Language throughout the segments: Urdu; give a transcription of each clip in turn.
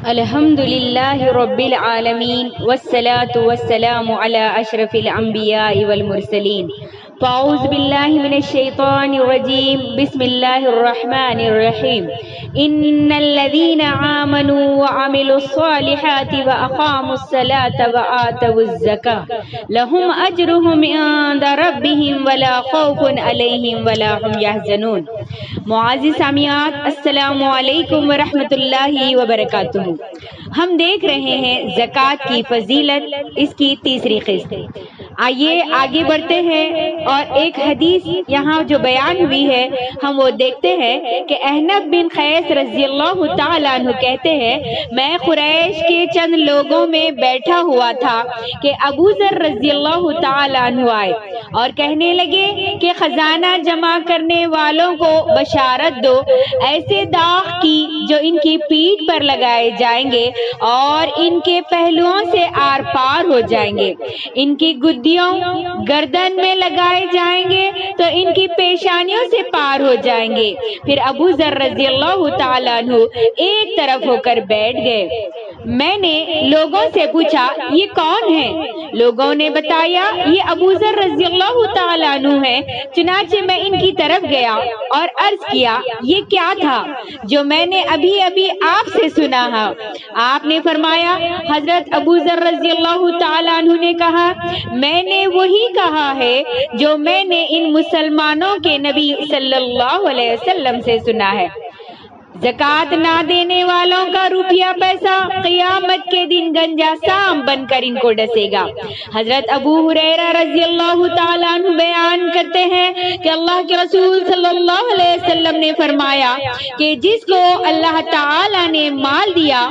الحمد لله رب العالمين والصلاة والسلام على أشرف الأنبياء والمرسلين. فأعوذ بالله من الشيطان الرجيم. بسم الله الرحمن الرحيم. إن الذين آمنوا وعملوا الصالحات وأقاموا الصلاة وآتوا الزكاة لهم أجرهم عند ربهم ولا خوف عليهم ولا هم يحزنون. معزز سامعات، السلام علیکم ورحمۃ اللہ وبرکاتہ. ہم دیکھ رہے ہیں زکوٰۃ کی فضیلت، اس کی تیسری قسط. آئیے آگے بڑھتے ہیں اور ایک حدیث یہاں جو بیان ہوئی ہے ہم وہ دیکھتے ہیں کہ احنف بن قیس رضی اللہ تعالیٰ عنہ کہتے ہیں، میں قریش کے چند لوگوں میں بیٹھا ہوا تھا کہ ابو ذر رضی اللہ تعالیٰ عنہ آئے اور کہنے لگے کہ خزانہ جمع کرنے والوں کو بشارت دو ایسے داغ کی جو ان کی پیٹھ پر لگائے جائیں گے اور ان کے پہلوؤں سے آر پار ہو جائیں گے، ان کی گدیوں گردن میں لگائے جائیں گے تو ان کی پیشانیوں سے پار ہو جائیں گے. پھر ابو ذر رضی اللہ تعالیٰ عنہ ایک طرف ہو کر بیٹھ گئے. میں نے لوگوں سے پوچھا یہ کون ہے؟ لوگوں نے بتایا یہ ابو ذر رضی اللہ تعالیٰ عنہ ہے. چنانچہ میں ان کی طرف گیا اور عرض کیا یہ کیا تھا جو میں نے ابھی ابھی آپ سے سنا ہے؟ آپ نے فرمایا، حضرت ابو ذر رضی اللہ تعالیٰ عنہ نے کہا، میں نے وہی کہا ہے جو میں نے ان مسلمانوں کے نبی صلی اللہ علیہ وسلم سے سنا ہے. زکوٰۃ نہ دینے والوں کا روپیہ پیسہ قیامت کے دن گنجا سام بن کر ان کو ڈسے گا. حضرت ابو ہریرہ رضی اللہ تعالیٰ عنہ بیان کرتے ہیں کہ اللہ کے رسول صلی اللہ علیہ وسلم نے فرمایا کہ جس کو اللہ تعالیٰ نے مال دیا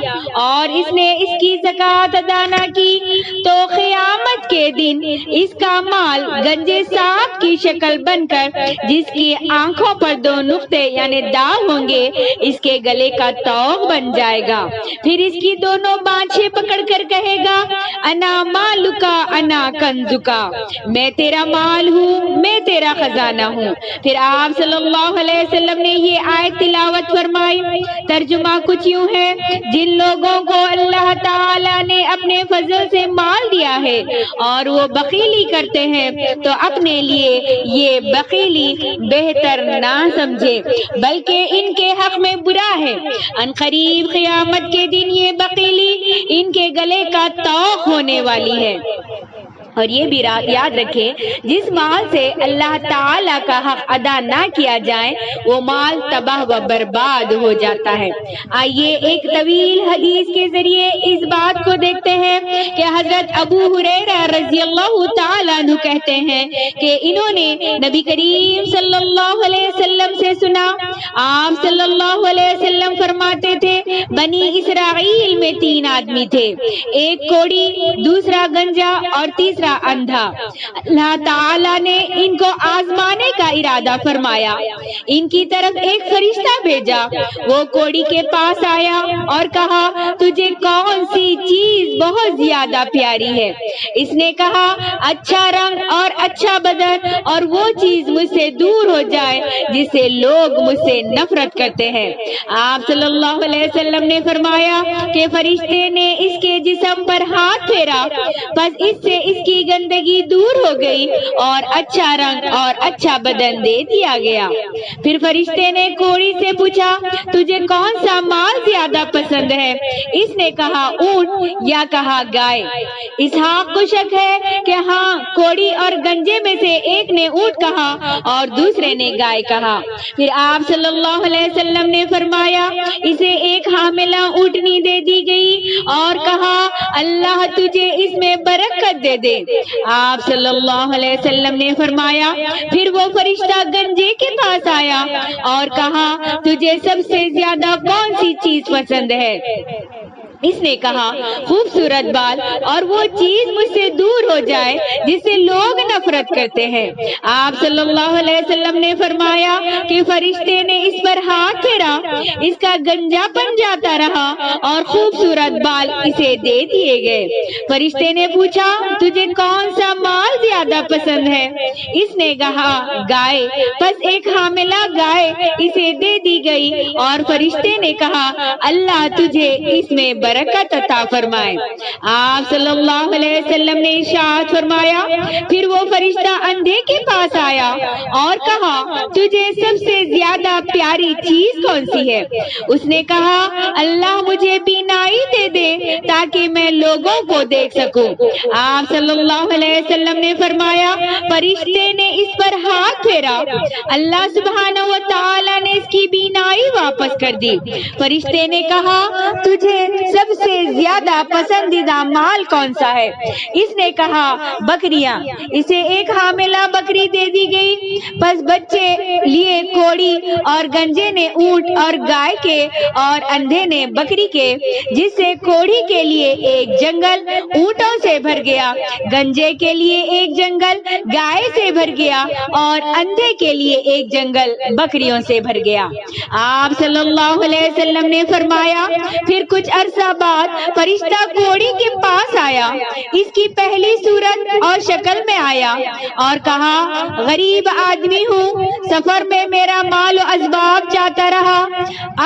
اور اس نے اس کی زکوٰۃ ادا نہ کی تو قیامت کے دن اس کا مال گنجے سانپ کی شکل بن کر جس کی آنکھوں پر 2 نقطے یعنی داغ ہوں گے اس کے گلے کا توق بن جائے گا. پھر اس کی دونوں بانچھیں پکڑ کر کہے گا، انا مالکا انا کنزکا، میں تیرا مال ہوں، میں تیرا خزانہ ہوں. پھر آپ صلی اللہ علیہ وسلم نے یہ آیت تلاوت فرمائی. ترجمہ کچھ یوں ہے، جن لوگوں کو اللہ تعالی نے اپنے فضل سے مال دیا ہے اور وہ بخیلی کرتے ہیں تو اپنے لیے یہ بخیلی بہتر نہ سمجھے بلکہ ان کے حق میں برا ہے. ان قریب قیامت کے دن یہ بخیلی ان کے گلے کا توق ہونے والی ہے. اور یہ بھی یاد رکھیں، جس مال سے اللہ تعالیٰ کا حق ادا نہ کیا جائے وہ مال تباہ و برباد ہو جاتا ہے. آئیے ایک طویل حدیث کے ذریعے اس بات کو دیکھتے ہیں کہ حضرت ابو ہریرہ رضی اللہ تعالیٰ عنہ کہتے ہیں کہ انہوں نے نبی کریم صلی اللہ علیہ وسلم سے سنا. آپ صلی اللہ علیہ وسلم فرماتے تھے، بنی اسرائیل میں 3 آدمی تھے، ایک کوڑی، دوسرا گنجا اور تیسرا اندھا. اللہ تعالیٰ نے ان کو آزمانے کا ارادہ فرمایا. ان کی طرف ایک فرشتہ بھیجا. وہ کوڑی کے پاس آیا اور کہا، تجھے کون سی چیز بہت زیادہ پیاری ہے؟ اس نے کہا، اچھا رنگ اور اچھا بدن اور وہ چیز مجھ سے دور ہو جائے جس سے لوگ مجھ سے نفرت کرتے ہیں. آپ صلی اللہ علیہ وسلم نے فرمایا کہ فرشتے نے اس کے جسم پر ہاتھ پھیرا، بس اس سے اس کی گندگی دور ہو گئی اور اچھا رنگ اور اچھا بدن دے دیا گیا. پھر فرشتے نے کوڑی سے پوچھا، تجھے کون سا مال زیادہ پسند ہے؟ اس نے کہا اونٹ یا کہا گائے. اسحاق کو شک ہے کہ ہاں کوڑی اور گنجے میں سے ایک نے اونٹ کہا اور دوسرے نے گائے کہا. پھر آپ صلی اللہ علیہ وسلم نے فرمایا، اسے ایک حاملہ اونٹنی دے دی گئی اور کہا، اللہ تجھے اس میں برکت دے دے. آپ صلی اللہ علیہ وسلم نے فرمایا، پھر وہ فرشتہ گنجے کے پاس آیا اور کہا، تجھے سب سے زیادہ کون سی چیز پسند ہے؟ اس نے کہا خوبصورت بال اور وہ چیز مجھ سے دور ہو جائے جس سے لوگ نفرت کرتے ہیں۔ آپ صلی اللہ علیہ وسلم نے فرمایا کہ فرشتے نے اس پر ہاتھ پھیرا، اس کا گنجا پن جاتا رہا اور خوبصورت بال اسے دے دیے گئے۔ فرشتے نے پوچھا تجھے کون سا مال زیادہ پسند ہے؟ اس نے کہا گائے، پس ایک حاملہ گائے اسے دے دی گئی اور فرشتے نے کہا اللہ تجھے اس میں برکت عطا فرمائے۔ آپ صلی اللہ علیہ وسلم نے ارشاد فرمایا پھر وہ فرشتہ اندھے کے پاس آیا اور کہا تجھے سب سے زیادہ پیاری چیز کون سی ہے؟ اس نے کہا اللہ مجھے بینائی دے دے تاکہ میں لوگوں کو دیکھ سکوں۔ آپ صلی اللہ علیہ وسلم نے فرمایا فرشتے نے اس پر ہاتھ پھیرا، اللہ سبحانہ و تعالی نے اس کی بینائی واپس کر دی۔ فرشتے نے کہا تجھے سب سے زیادہ پسندیدہ مال کون سا ہے؟ اس نے کہا بکریاں۔ اسے ایک حاملہ بکری دے دی گئی، پس بچے لیے کوڑی اور گنجے نے اونٹ اور گائے کے اور اندھے نے بکری کے، جس سے کوڑی کے لیے ایک جنگل اونٹوں سے بھر گیا، گنجے کے لیے ایک جنگل گائے سے بھر گیا اور اندھے کے لیے ایک جنگل بکریوں سے بھر گیا۔ آپ صلی اللہ علیہ وسلم نے فرمایا پھر کچھ عرصہ بعد فرشتہ کوڑی کے پاس آیا، اس کی پہلی صورت اور شکل میں آیا اور کہا غریب آدمی ہوں، سفر میں میرا مال و اسباب جاتا رہا،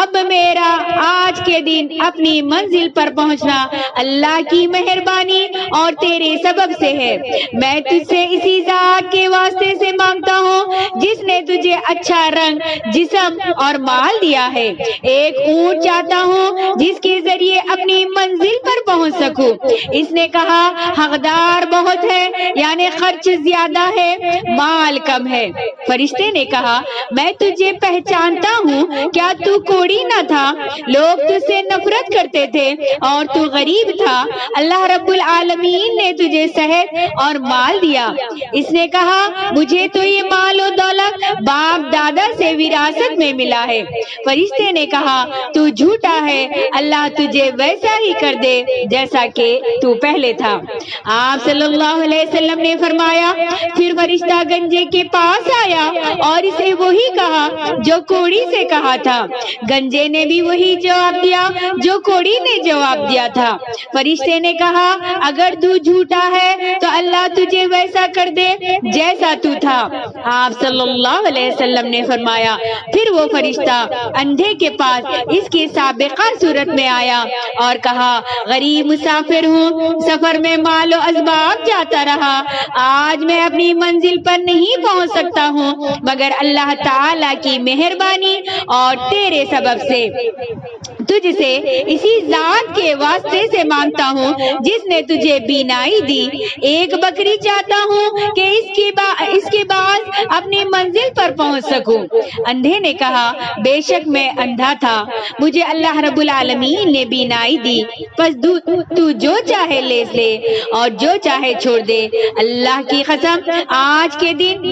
اب میرا آج کے دن اپنی منزل پر پہنچنا اللہ کی مہربانی اور تیرے سبب سے ہے۔ میں تجھ سے اسی ذات کے واسطے سے مانگتا ہوں جس نے تجھے اچھا رنگ، جسم اور مال دیا ہے، ایک اونٹ چاہتا ہوں جس کے ذریعے اپنی منزل پر پہنچ سکوں۔ اس نے کہا حقدار بہت ہے، یعنی خرچ زیادہ ہے، مال کم ہے۔ فرشتے نے کہا میں تجھے پہچانتا ہوں، کیا تو کوڑی نہ تھا؟ لوگ تجھ سے نفرت کرتے تھے اور تو غریب تھا، اللہ رب العالمین نے تجھے صحت اور مال دیا۔ اس نے کہا مجھے تو یہ مال و دولت باپ دادا سے وراثت میں ملا ہے۔ فرشتے نے کہا تو جھوٹا ہے، اللہ تجھے ویسا ہی کر دے جیسا کہ تو پہلے تھا۔ آپ صلی اللہ علیہ وسلم نے فرمایا پھر فرشتہ گنجے کے پاس آیا اور اسے وہی کہا جو کوڑی سے کہا تھا، گنجے نے بھی وہی جواب دیا جو کوڑی نے جواب دیا تھا۔ فرشتے نے کہا اگر تو جھوٹا ہے تو اللہ تجھے ویسا کر دے جیسا تو تھا۔ آپ صلی اللہ علیہ وسلم نے فرمایا پھر وہ فرشتہ اندھے کے پاس اس کی سابقہ صورت میں آیا اور کہا غریب مسافر ہوں، سفر میں مال و اسباب جاتا رہا، آج میں اپنی منزل پر نہیں پہنچ سکتا ہوں مگر اللہ تعالی کی مہربانی اور تیرے سبب سے۔ تجھ سے اسی ذات کے واسطے سے مانگتا ہوں جس نے تجھے بینائی دی، ایک بکری چاہتا ہوں کہ اس کے بعد اپنی منزل پر پہنچ سکوں۔ اندھے نے کہا بے شک میں اندھا تھا، مجھے اللہ رب العالمین نے بینائی دی، پس تو جو چاہے لے لے اور جو چاہے چھوڑ دے، اللہ کی قسم آج کے دن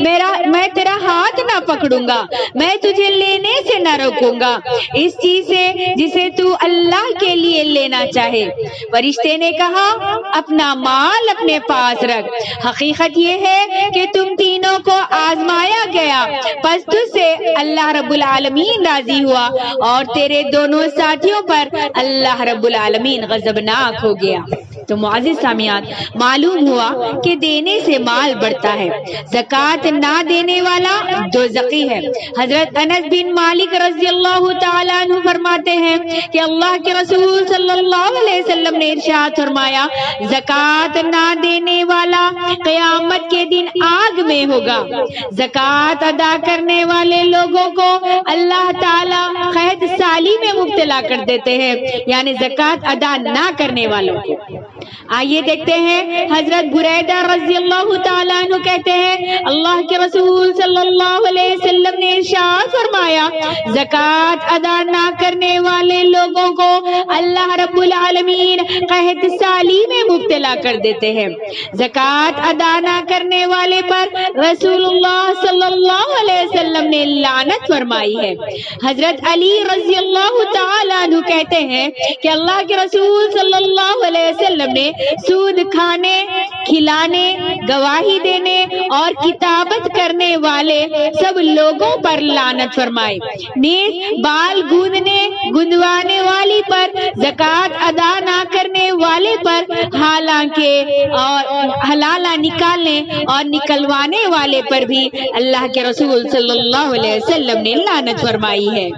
میں تیرا ہاتھ نہ پکڑوں گا، میں تجھے لینے سے نہ روکوں گا اس چیز سے جسے تو اللہ کے لیے لینا چاہے۔ فرشتے نے کہا اپنا مال اپنے پاس رکھ، حقیقت یہ ہے کہ تم تینوں کو آزمایا گیا، پس تجھ سے اللہ رب العالمین راضی ہوا اور تیرے دونوں ساتھیوں پر اللہ رب العالمین غضبناک ہو گیا۔ تو معزز سامعین، معلوم ہوا کہ دینے سے مال بڑھتا ہے، زکوٰۃ نہ دینے والا دوزخی ہے۔ حضرت انس بن مالک رضی اللہ تعالیٰ عنہ فرماتے ہیں کہ اللہ کے رسول صلی اللہ علیہ وسلم نے ارشاد فرمایا زکوٰۃ نہ دینے والا قیامت کے دن آگ میں ہوگا۔ زکوٰۃ ادا کرنے والے لوگوں کو اللہ تعالیٰ قحط سالی میں مبتلا کر دیتے ہیں، یعنی زکوٰۃ ادا نہ کرنے والوں کو۔ آئیے دیکھتے ہیں حضرت بریدہ رضی اللہ تعالیٰ عنہ کہتے ہیں اللہ کے رسول صلی اللہ علیہ وسلم نے ارشاد فرمایا زکوٰۃ ادا نہ کرنے والے لوگوں کو اللہ رب العالمین قحط سالی میں مبتلا کر دیتے ہیں۔ زکوٰۃ ادا نہ کرنے والے پر رسول اللہ صلی اللہ علیہ وسلم نے لعنت فرمائی ہے۔ حضرت علی رضی اللہ تعالیٰ عنہ کہتے ہیں کہ اللہ کے رسول صلی اللہ علیہ وسلم نے سود کھانے، کھلانے، گواہی دینے اور کتابت کرنے والے سب لوگوں پر لعنت فرمائی۔ نیز بال گوندنے گندوانے والی پر، زکوٰۃ ادا نہ کرنے والے پر، حالانکہ اور حلالہ نکالنے اور نکلوانے والے پر بھی اللہ کے رسول صلی اللہ علیہ وسلم نے لعنت فرمائی ہے۔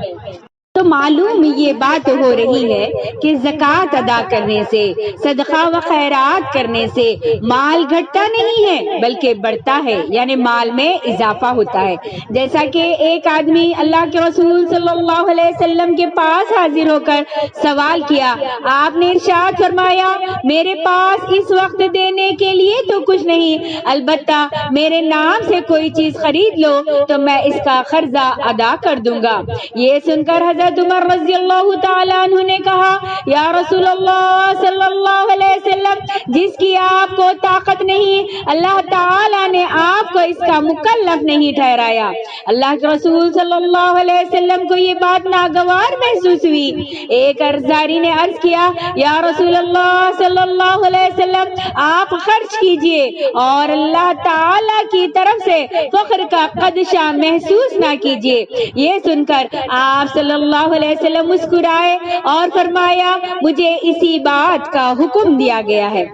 تو معلوم یہ بات ہو رہی ہے کہ زکوٰۃ ادا کرنے سے، صدقہ و خیرات کرنے سے مال گھٹتا نہیں ہے بلکہ بڑھتا ہے، یعنی مال میں اضافہ ہوتا ہے۔ جیسا کہ ایک آدمی اللہ کے رسول صلی اللہ علیہ وسلم کے پاس حاضر ہو کر سوال کیا، آپ نے ارشاد فرمایا میرے پاس اس وقت دینے کے لیے تو کچھ نہیں، البتہ میرے نام سے کوئی چیز خرید لو تو میں اس کا قرضہ ادا کر دوں گا۔ یہ سن کر حضرت عمر رضی اللہ تعالیٰ عنہ نے کہا یا رسول اللہ صلی اللہ علیہ وسلم، جس کی آپ کو طاقت نہیں اللہ تعالیٰ نے آپ کو اس کا مکلف نہیں ٹھہرایا۔ اللہ کے رسول صلی اللہ علیہ وسلم کو یہ بات ناگوار محسوس ہوئی۔ ایک عرضداری نے عرض کیا یا رسول اللہ صلی اللہ علیہ وسلم، آپ خرچ کیجئے اور اللہ تعالیٰ کی طرف سے فخر کا خدشہ محسوس نہ کیجئے۔ یہ سن کر آپ صلی اللہ علیہ وسلم مسکرائے اور فرمایا مجھے اسی بات کا حکم دیا گیا ہے۔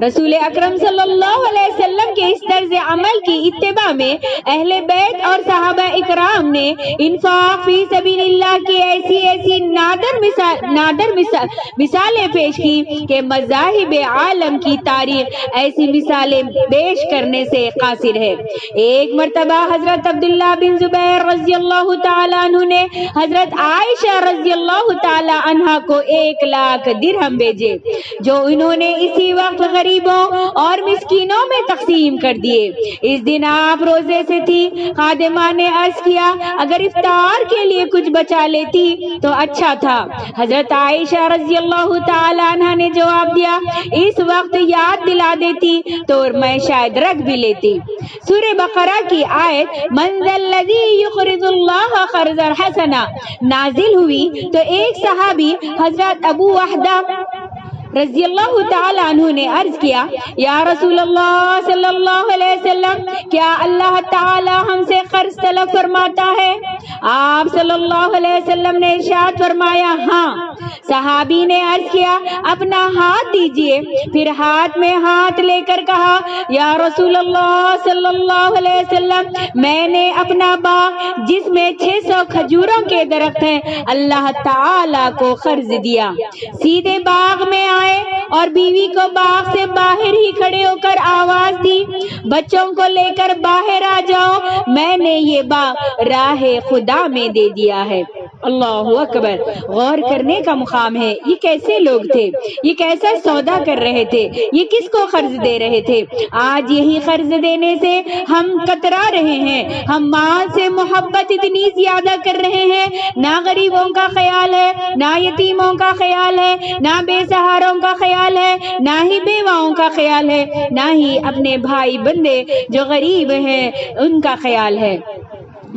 رسول اکرم صلی اللہ علیہ وسلم کے اس طرز عمل کی اتباع میں اہل بیت اور صحابہ اکرام نے انفاق فی سبیل اللہ کی ایسی نادر مثالیں پیش کی کہ مذاہب عالم کی تاریخ ایسی مثالیں پیش کرنے سے قاصر ہے۔ ایک مرتبہ حضرت عبداللہ بن زبیر رضی اللہ تعالیٰ عنہ نے حضرت عائشہ رضی اللہ تعالی عنہا کو 1,00,000 درہم بھیجے جو انہوں نے اسی وقت غریبوں اور مسکینوں میں تقسیم کر دیے۔ اس دن آپ روزے سے تھی۔ خادمہ نے عرض کیا اگر افطار کے لیے کچھ بچا لیتی تو اچھا تھا۔ حضرت عائشہ رضی اللہ تعالی عنہا نے جواب دیا اس وقت یاد دلا دیتی تو میں شاید رکھ بھی لیتی۔ سورہ بقرہ کی آیت من ذا الذی یقرض اللہ قرضا حسنا نازل ہوئی تو ایک صحابی حضرت ابو وحدہ رضی اللہ تعالیٰ عنہ نے عرض کیا یا رسول اللہ صلی اللہ علیہ وسلم، کیا اللہ تعالیٰ ہم سے قرض طلب فرماتا ہے؟ آپ صلی اللہ علیہ وسلم نے ارشاد فرمایا ہاں۔ صحابی نے عرض کیا اپنا ہاتھ دیجئے۔ پھر ہاتھ میں ہاتھ لے کر کہا یا رسول اللہ صلی اللہ علیہ وسلم، میں نے اپنا باغ جس میں 600 کھجوروں کے درخت ہیں اللہ تعالیٰ کو قرض دیا۔ سیدھے باغ میں آئے اور بیوی کو باغ سے باہر ہی کھڑے ہو کر آواز دی بچوں کو لے کر باہر آ جاؤ، میں نے یہ باغ راہ خدا میں دے دیا ہے۔ اللہ اکبر! غور کرنے کا مقام ہے، یہ کیسے لوگ تھے، یہ کیسا سودا کر رہے تھے، یہ کس کو قرض دے رہے تھے؟ آج یہی قرض دینے سے ہم کترا رہے ہیں، ہم مال سے محبت اتنی زیادہ کر رہے ہیں، نہ غریبوں کا خیال ہے، نہ یتیموں کا خیال ہے، نہ بے سہاروں کا خیال ہے، نہ ہی بیواؤں کا خیال ہے، نہ ہی اپنے بھائی بندے جو غریب ہیں ان کا خیال ہے۔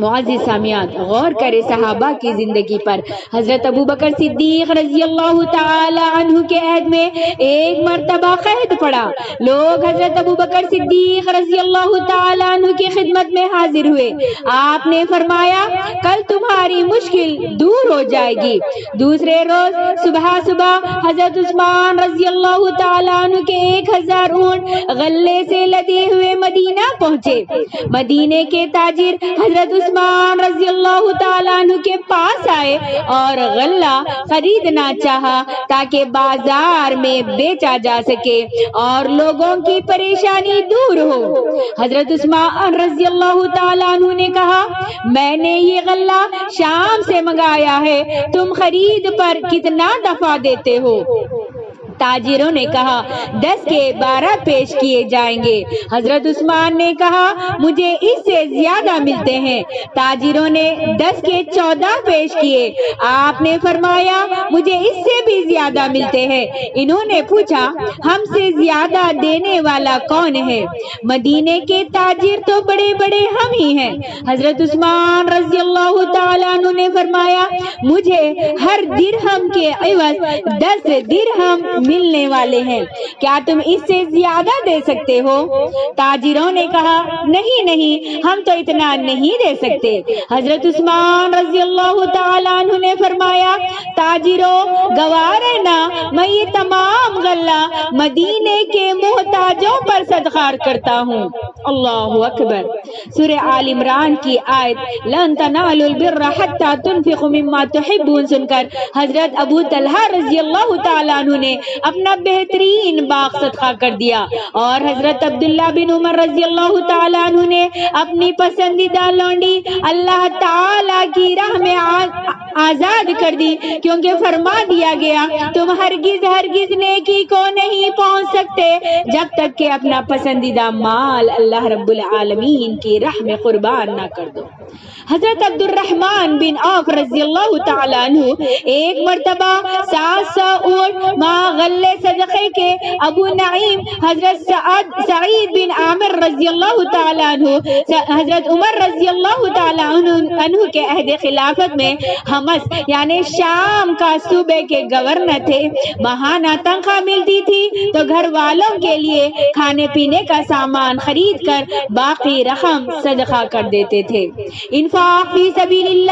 معزز سامعین، غور کرے صحابہ کی زندگی پر۔ حضرت ابو بکر صدیق رضی اللہ تعالی عنہ کے عہد میں ایک مرتبہ قحط پڑا۔ لوگ حضرت ابو بکر صدیق رضی اللہ تعالی عنہ کی خدمت میں حاضر ہوئے۔ آپ نے فرمایا کل تمہاری مشکل دور ہو جائے گی۔ دوسرے روز صبح حضرت عثمان رضی اللہ تعالی عنہ کے 1000 اونٹ غلے سے لدے ہوئے مدینہ پہنچے۔ مدینے کے تاجر حضرت عثمان رضی اللہ تعالیٰ عنہ کے پاس آئے اور غلہ خریدنا چاہا تاکہ بازار میں بیچا جا سکے اور لوگوں کی پریشانی دور ہو۔ حضرت عثمان رضی اللہ تعالیٰ عنہ نے کہا میں نے یہ غلہ شام سے منگایا ہے، تم خرید پر کتنا دفع دیتے ہو؟ تاجروں نے کہا 10 کے 12 پیش کیے جائیں گے۔ حضرت عثمان نے کہا مجھے اس سے زیادہ ملتے ہیں۔ تاجروں نے 10 کے 14 پیش کیے۔ آپ نے فرمایا مجھے اس سے بھی زیادہ ملتے ہیں۔ انہوں نے پوچھا ہم سے زیادہ دینے والا کون ہے؟ مدینے کے تاجر تو بڑے بڑے ہم ہی ہیں۔ حضرت عثمان رضی اللہ تعالیٰ عنہ نے فرمایا مجھے ہر درہم کے عوض 10 درہم ملنے والے ہیں، کیا تم اس سے زیادہ دے سکتے ہو؟ تاجروں نے کہا نہیں ہم تو اتنا نہیں دے سکتے۔ حضرت عثمان رضی اللہ تعالیٰ عنہ نے فرمایا تاجروں گوار ہے نا میں یہ تمام غلہ مدینے کے محتاجوں پر صدقہ کرتا ہوں۔ اللہ اکبر۔ سورہ آل عمران کی آیت لن تنالوا البر حتى تنفقوا مما تحبون سن کر حضرت ابو طلحہ رضی اللہ تعالیٰ عنہ نے اپنا بہترین باغ صدقہ کر دیا اور حضرت عبداللہ بن عمر رضی اللہ تعالیٰ عنہ نے اپنی پسندیدہ لونڈی اللہ تعالیٰ کی راہ میں آزاد کر دی، کیونکہ فرما دیا گیا تم ہرگز نیکی کو نہیں پہنچ سکتے جب تک کہ اپنا پسندیدہ مال اللہ رب العالمین کی راہ میں قربان نہ کر دو۔ حضرت عبد الرحمن بن عوف رضی اللہ تعالیٰ عنہ ایک مرتبہ 700 اونٹ ماں غلے صدقے کے ابو نعیم حضرت سعید بن عامر رضی اللہ تعالیٰ عنہ حضرت عمر رضی اللہ تعالیٰ عنہ کے عہد خلافت میں حمص یعنی شام کا صوبے کے گورنر تھے۔ ماہانہ تنخواہ ملتی تھی تو گھر والوں کے لیے کھانے پینے کا سامان خرید کر باقی رقم صدقہ کر دیتے تھے۔ انفاق فی سبیل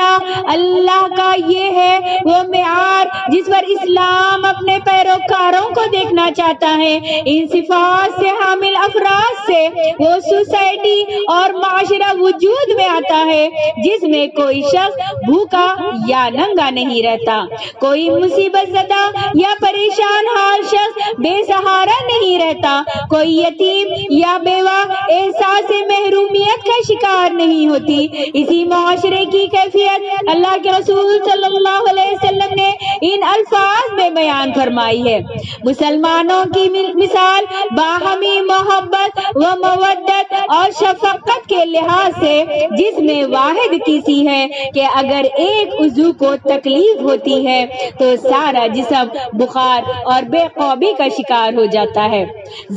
اللہ کا یہ ہے وہ معیار جس پر اسلام اپنے پیروکاروں کو دیکھنا چاہتا ہے۔ ان صفات سے حامل افراد سے وہ سوسائٹی اور معاشرہ وجود میں آتا ہے جس میں کوئی شخص بھوکا یا ننگا نہیں رہتا، کوئی مصیبت زدہ یا پریشان حال شخص بے سہارا نہیں رہتا، کوئی یتیم یا بیوہ احساس محرومیت کا شکار نہیں ہوتی۔ اسی معاشرے کی کیفیت اللہ کے رسول صلی اللہ علیہ وسلم نے ان الفاظ میں بیان فرمائی ہے۔ مسلمانوں کی مثال باہمی محبت و مودت اور شفقت کے لحاظ سے جس میں واحد کسی ہے کہ اگر ایک عضو کو تکلیف ہوتی ہے تو سارا جسم بخار اور بے قوبی کا شکار ہو جاتا ہے۔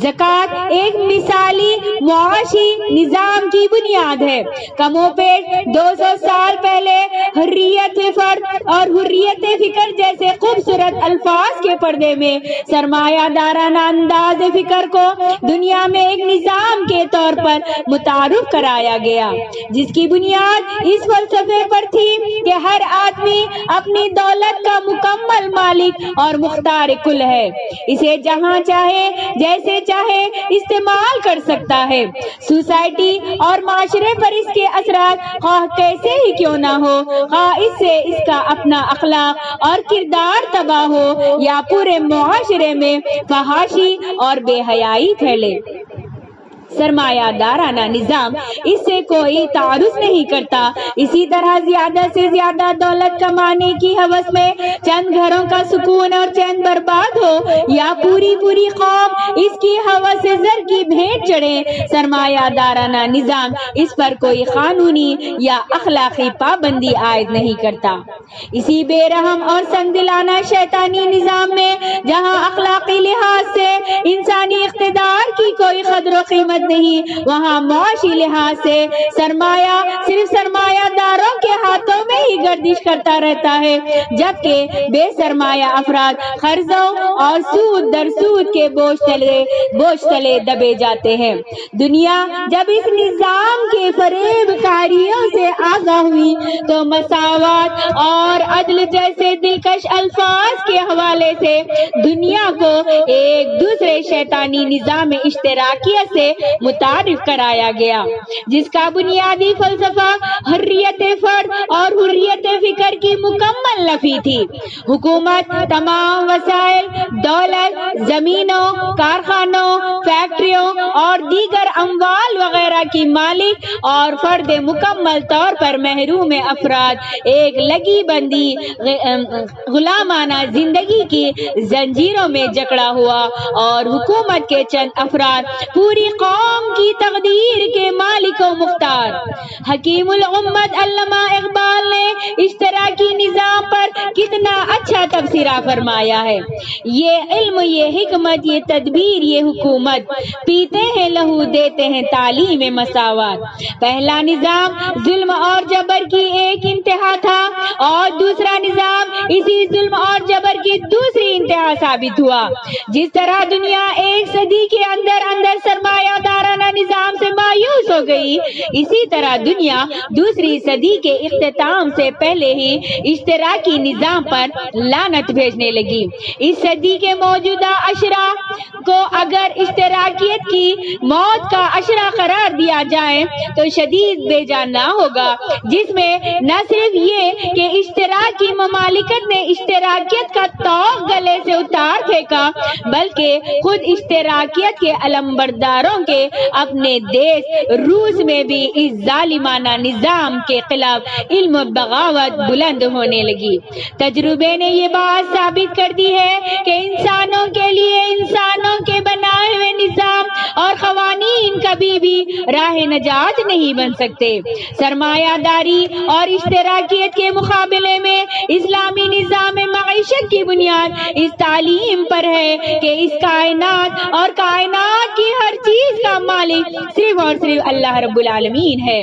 زکوٰۃ ایک مثالی معاشی نظام کی بنیاد ہے۔ کم و بیش 200 سال پہلے حریت فرد اور حریت فکر جیسے خوبصورت الفاظ کے پردے میں سرمایہ دارانہ انداز فکر کو دنیا میں ایک نظام کے طور پر متعارف کرایا گیا، جس کی بنیاد اس فلسفے پر تھی کہ ہر آدمی اپنی دولت کا مکمل مالک اور مختار کل ہے، اسے جہاں چاہے جیسے چاہے استعمال کر سکتا ہے۔ سوسائٹی اور معاشرے پر اس کے اثرات خواہ کیسے ہی کیوں نہ ہو، خواہ اس سے اس کا اپنا اخلاق اور کردار تباہ ہو یا پورے معاشرے میں فحاشی اور بے حیائی پھیلے، سرمایہ دارانہ نظام اس سے کوئی تعارف نہیں کرتا۔ اسی طرح زیادہ سے زیادہ دولت کمانے کی ہوس میں چند گھروں کا سکون اور چین برباد ہو یا پوری قوم اس کی ہوس زر کی بھیٹ چڑھے، سرمایہ دارانہ نظام اس پر کوئی قانونی یا اخلاقی پابندی عائد نہیں کرتا۔ اسی بے رحم اور سنگ دلانہ شیطانی نظام میں جہاں اخلاقی لحاظ سے انسانی اقتدار کی کوئی قدر و قیمت نہیں، وہاں معاشی لحاظ سے سرمایہ صرف سرمایہ داروں کے ہاتھوں میں ہی گردش کرتا رہتا ہے، جبکہ بے سرمایہ افراد قرضوں اور سود در سود کے بوجھ تلے دبے جاتے ہیں۔ دنیا جب اس نظام کے فریب کاریوں سے آگاہ ہوئی تو مساوات اور عدل جیسے دلکش الفاظ کے حوالے سے دنیا کو ایک دوسرے شیطانی نظام اشتراکیت سے متعارف کرایا گیا، جس کا بنیادی فلسفہ حریت فرد اور حریت فکر کی مکمل نفی تھی۔ حکومت تمام وسائل، دولت، زمینوں، کارخانوں، فیکٹریوں اور دیگر اموال وغیرہ کی مالک اور فرد مکمل طور پر محروم افراد ایک لگی بندی غلامانہ زندگی کی زنجیروں میں جکڑا ہوا، اور حکومت کے چند افراد پوری قوم کی تقدیر کے مالک و مختار۔ حکیم الامت علامہ اقبال نے اشتراکی نظام پر کتنا اچھا تبصرہ فرمایا ہے۔ یہ علم، یہ حکمت، یہ تدبیر، یہ حکومت، پیتے ہیں لہو دیتے ہیں تعلیم مساوات۔ پہلا نظام ظلم اور جبر کی ایک انتہا تھا، اور دوسرا نظام اسی ظلم اور جبر کی دوسری انتہا ثابت ہوا۔ جس طرح دنیا ایک صدی کے اندر اندر سرمایہ دارانہ نظام سے مایوس ہو گئی، اسی طرح دنیا دوسری صدی کے اختتام سے پہلے ہی اشتراکی نظام پر لعنت بھیجنے لگی۔ اس صدی کے موجودہ اشرا کو اگر اشتراکیت کی موت کا اشرا قرار دیا جائے تو شدید بے جان نہ ہوگا، جس میں نہ صرف یہ کہ اشتراکی ممالکت نے اشتراکیت کا توق گلے سے اتار پھینکا، بلکہ خود اشتراکیت کے علمبرداروں کے اپنے دیش روس میں بھی اس ظالمانہ نظام کے خلاف علم و بغاوت بلند ہونے لگی۔ تجربے نے یہ بات ثابت کر دی ہے کہ انسانوں کے لیے انسانوں کے بنائے ہوئے نظام اور قوانین کبھی بھی راہ نجات نہیں بن سکتے۔ سرمایہ داری اور اشتراکیت کے مقابلے میں اسلامی نظام معیشت کی بنیاد اس تعلیم پر ہے کہ اس کائنات اور کائنات کی ہر چیز کا مالک صرف اور صرف اللہ رب العالمین ہے۔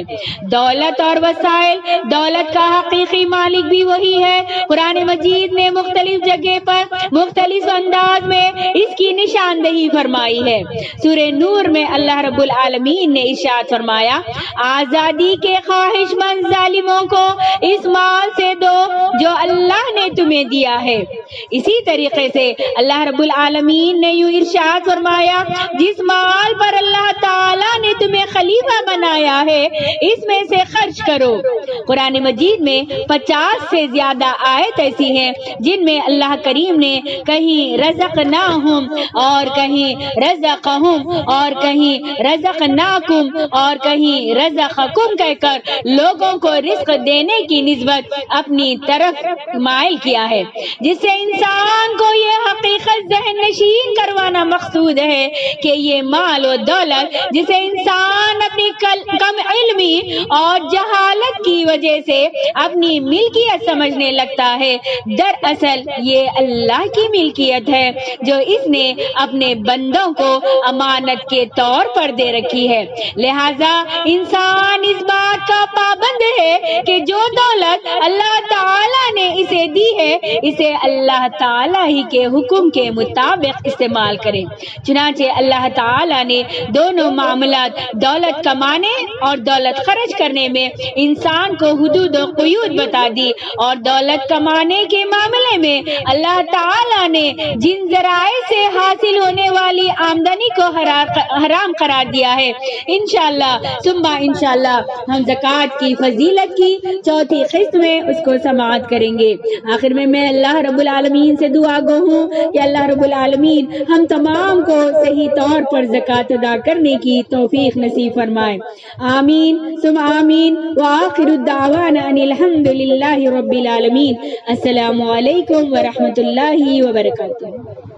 دولت اور وسائل، دولت کا حقیقی مالک بھی وہی ہے۔ قرآن مجید نے مختلف جگہ پر مختلف انداز میں اس کی نشاندہی فرمائی ہے۔ سورہ نور میں اللہ رب العالمین نے ارشاد فرمایا، آزادی کے خواہش مند ظالموں کو اس مال سے دو جو اللہ نے تمہیں دیا ہے۔ اسی طریقے سے اللہ رب العالمین نے یوں ارشاد فرمایا، جس مال پر اللہ تعالیٰ نے تمہیں خلیفہ بنایا ہے اس میں سے خرچ کرو۔ قرآن مجید میں 50 سے زیادہ آیت ایسی ہیں جن میں اللہ کریم نے کہیں رزقناہم اور کہیں رزقہم اور کہیں رزقناکم اور کہیں رزقکم کہہ کر لوگوں کو رزق دینے کی نسبت اپنی طرف مائل کیا ہے، جس سے انسان کو یہ حقیقت ذہن نشین کروانا مقصود ہے کہ یہ مال و دولت جسے انسان اپنی کم علمی اور جہالت کی وجہ سے اپنی ملکیت سمجھنے لگتا ہے، دراصل یہ اللہ کی ملکیت ہے جو اس نے اپنے بندوں کو امانت کے طور پر دے رکھی ہے۔ لہذا انسان اس بات کا پابند ہے کہ جو دولت اللہ تعالیٰ نے اسے دی ہے اسے اللہ تعالیٰ ہی کے حکم کے مطابق استعمال کرے۔ چنانچہ اللہ تعالیٰ نے دونوں معاملات دولت کمانے اور دولت خرچ کرنے میں انسان کو حدود و قیود بتا دی، اور دولت کمانے کے معاملے میں اللہ تعالیٰ نے جن ذرائع سے حاصل ہونے والی آمدنی کو حرام قرار دیا ہے۔ انشاءاللہ ثم انشاءاللہ ہم زکوٰۃ کی فضیلت کی چوتھی قسط میں اس کو سماعت کریں گے۔ آخر میں اللہ رب العالمین سے دعا گو ہوں کہ اللہ رب العالمین ہم تمام کو صحیح طور پر زکوٰۃ ادا کرنے کی توفیق نصیب فرمائے۔ آمین ثم آمین وآخر الدعوانا ان الحمد للہ رب العالمین۔ السلام علیکم ورحمۃ اللہ وبرکاتہ۔